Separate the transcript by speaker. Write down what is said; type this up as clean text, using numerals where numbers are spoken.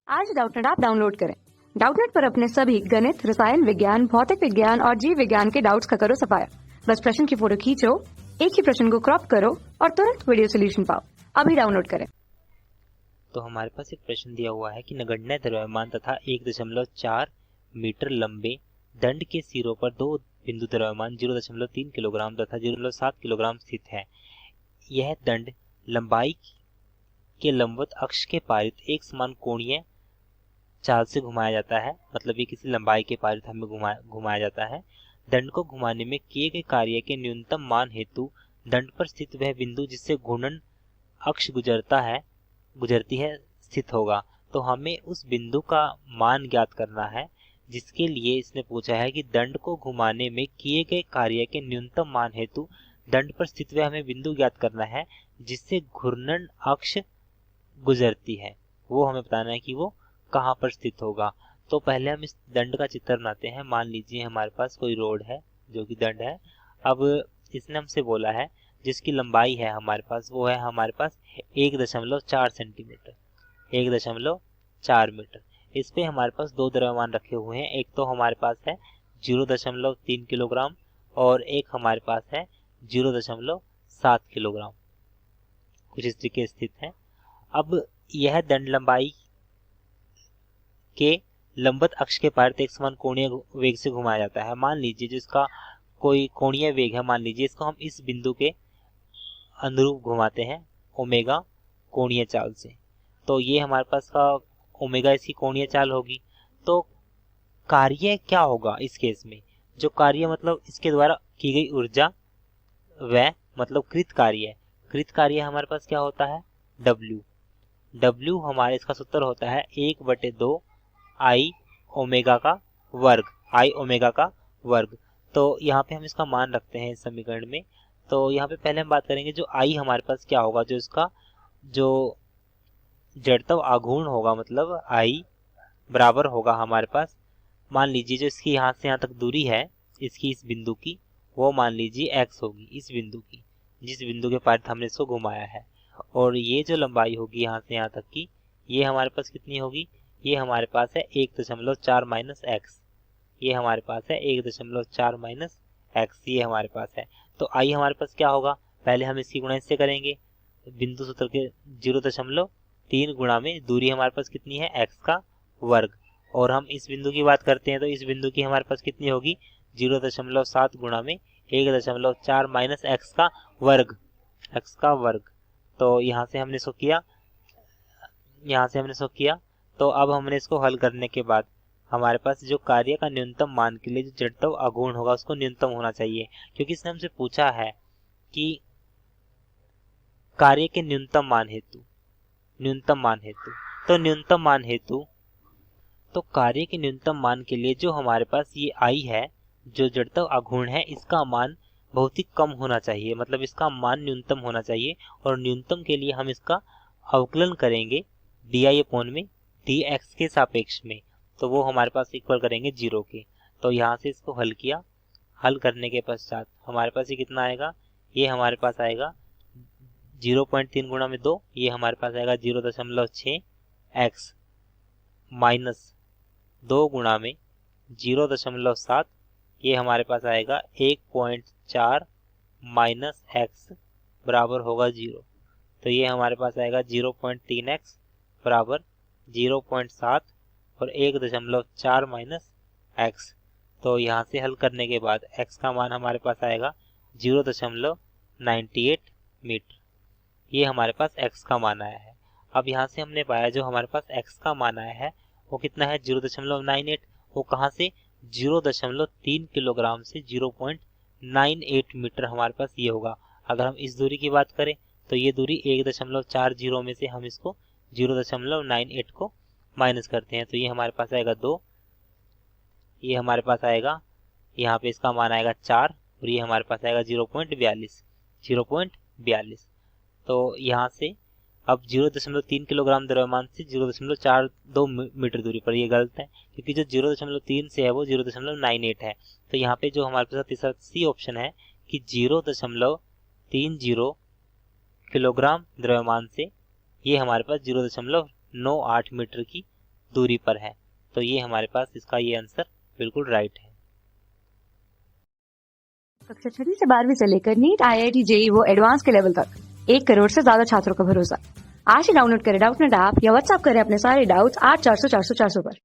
Speaker 1: आज Doubtnut app download करें। Doubtnut पर अपने सभी गणित, रसायन विज्ञान, भौतिक विज्ञान और जीव विज्ञान के डाउट्स का करो सफाया। बस प्रश्न की फोटो खींचो, एक ही प्रश्न को क्रॉप करो और तुरंत वीडियो सोल्यूशन पाओ। अभी डाउनलोड करें।
Speaker 2: तो हमारे पास एक प्रश्न दिया हुआ है कि नगण्य द्रव्यमान तथा 1.4 मीटर लंबे दंड के सिरों पर दो बिंदु द्रव्यमान 0.3 किलोग्राम तथा 0.7 किलोग्राम स्थित है। यह दंड लंबाई के लंबवत अक्ष के पारित एक समान कोणीय चाल से घुमाया जाता है। मतलब ये किसी लंबाई के पारित हमें घुमाया जाता है। दंड को घुमाने में किए गए कार्य के न्यूनतम मान हेतु दंड पर स्थित वह बिंदु जिससे घूर्णन अक्ष गुजरती है स्थित होगा। तो हमें उस बिंदु का मान ज्ञात करना है, जिसके लिए इसने पूछा है कि दंड को घुमाने में किए गए कार्य के न्यूनतम मान हेतु दंड पर स्थित वह हमें बिंदु ज्ञात करना है जिससे घूर्णन अक्ष गुजरती है। वो हमें बताना है कि वो कहाँ पर स्थित होगा। तो पहले हम इस दंड का चित्र बनाते हैं। मान लीजिए हमारे पास कोई रोड है जो कि दंड है। अब इसने हमसे बोला है जिसकी लंबाई है हमारे पास, वो है हमारे पास 1.4 सेंटीमीटर, 1.4 मीटर। इस पे हमारे पास दो द्रव्यमान रखे हुए हैं। एक तो हमारे पास है 0.3 किलोग्राम और एक हमारे पास है 0.7 किलोग्राम, कुछ इस तरीके स्थित है। अब यह दंड लंबाई के लंबवत अक्ष के पारित एक समान कोणीय वेग से घुमाया जाता है। मान लीजिए जिसका कोई कोणीय वेग है, मान लीजिए इसको हम इस बिंदु के अनुरूप घुमाते हैं ओमेगा कोणीय चाल से। तो ये हमारे पास का ओमेगा इसकी कोणीय चाल होगी। तो कार्य क्या होगा इस केस में? जो कार्य मतलब इसके द्वारा की गई ऊर्जा, वह मतलब कृत कार्य हमारे पास क्या होता है? W हमारे इसका सूत्र होता है 1/2 आई ओमेगा का वर्ग। तो यहाँ पे हम इसका मान रखते हैं इस समीकरण में। तो यहाँ पे पहले हम बात करेंगे जो आई हमारे पास क्या होगा, जो इसका जो जड़त्व आघूर्ण होगा, मतलब आई बराबर होगा हमारे पास, मान लीजिए जो इसकी यहाँ से यहाँ तक दूरी है इसकी इस बिंदु की, वो मान लीजिए x होगी इस बिंदु की, जिस बिंदु के पारित हमने इसको घुमाया है। और ये जो लंबाई होगी यहाँ से यहाँ तक की, ये हमारे पास कितनी होगी? ये हमारे पास है 1.4 माइनस एक्स। ये हमारे पास है 1.4 माइनस एक्स, ये हमारे पास है। तो आई हमारे पास क्या होगा? पहले हम इसकी गुणा इससे करेंगे। बिंदु सूत्र के 0.3 गुणा में दूरी हमारे पास कितनी है? एक्स का वर्ग। और हम इस बिंदु की बात करते हैं तो इस बिंदु की हमारे पास कितनी होगी? 0.7 गुणा में 1.4 माइनस एक्स का वर्ग। तो यहाँ से हमने इसको किया, तो अब हमने इसको हल करने के बाद हमारे पास जो कार्य का न्यूनतम मान के लिए जो जड़त्व आघूर्ण होगा उसको न्यूनतम होना चाहिए, क्योंकि इसने हमसे पूछा है कि कार्य के न्यूनतम मान हेतु तो कार्य के न्यूनतम मान के लिए जो हमारे पास ये आई है, जो जड़त्व आघूर्ण है, इसका मान बहुत ही कम होना चाहिए, मतलब इसका मान न्यूनतम होना चाहिए। और न्यूनतम के लिए हम इसका अवकलन करेंगे डी अपॉन में डी एक्स के सापेक्ष में, तो वो हमारे पास इक्वल करेंगे 0 के। तो यहाँ से इसको हल किया। हल करने के पश्चात हमारे पास ये कितना आएगा? ये हमारे पास आएगा 0.3 गुणा में 2, ये हमारे पास आएगा 0.6 एक्स माइनस 2 गुणा में 0.7, ये हमारे पास आएगा 1.4 माइनस एक्स बराबर होगा 0। तो ये हमारे पास आएगा 0.3 एक्स बराबर 0.7 और 1.4 माइनस एक्स। तो यहाँ से हल करने के बाद x का मान हमारे पास आएगा 0.98 मीटर। ये हमारे पास x का मान आया है। अब यहाँ से हमने पाया जो हमारे पास x का मान आया है वो कितना है? 0.98। वो कहाँ से? 0.3 किलोग्राम से 0.98 मीटर हमारे पास ये होगा। अगर हम इस दूरी की बात करें तो ये दूरी 1.40 में से हम इसको 0.98 को माइनस करते हैं तो ये हमारे पास आएगा 2, ये हमारे पास आएगा, यहाँ पे इसका मान आएगा 4 और ये हमारे पास आएगा 0.42। तो यहाँ से अब 0.3 किलोग्राम द्रव्यमान से 0.42 मीटर दूरी पर, ये गलत है क्योंकि जो 0.3 से है वो 0.98 है। तो यहाँ पे जो हमारे पास तीसरा सी ऑप्शन है कि 0.30 किलोग्राम द्रव्यमान से ये हमारे पास 0.98 मीटर की दूरी पर है। तो ये हमारे पास इसका ये आंसर बिल्कुल राइट है।
Speaker 1: कक्षा 6वीं से 12वीं से लेकर नीट, IIT, JEE वो एडवांस के लेवल तक 1 करोड़ से ज्यादा छात्रों का भरोसा। आज ही डाउनलोड करें डाउटनेट ऐप या व्हाट्सएप करें अपने सारे डाउट्स 8400 400 400 पर।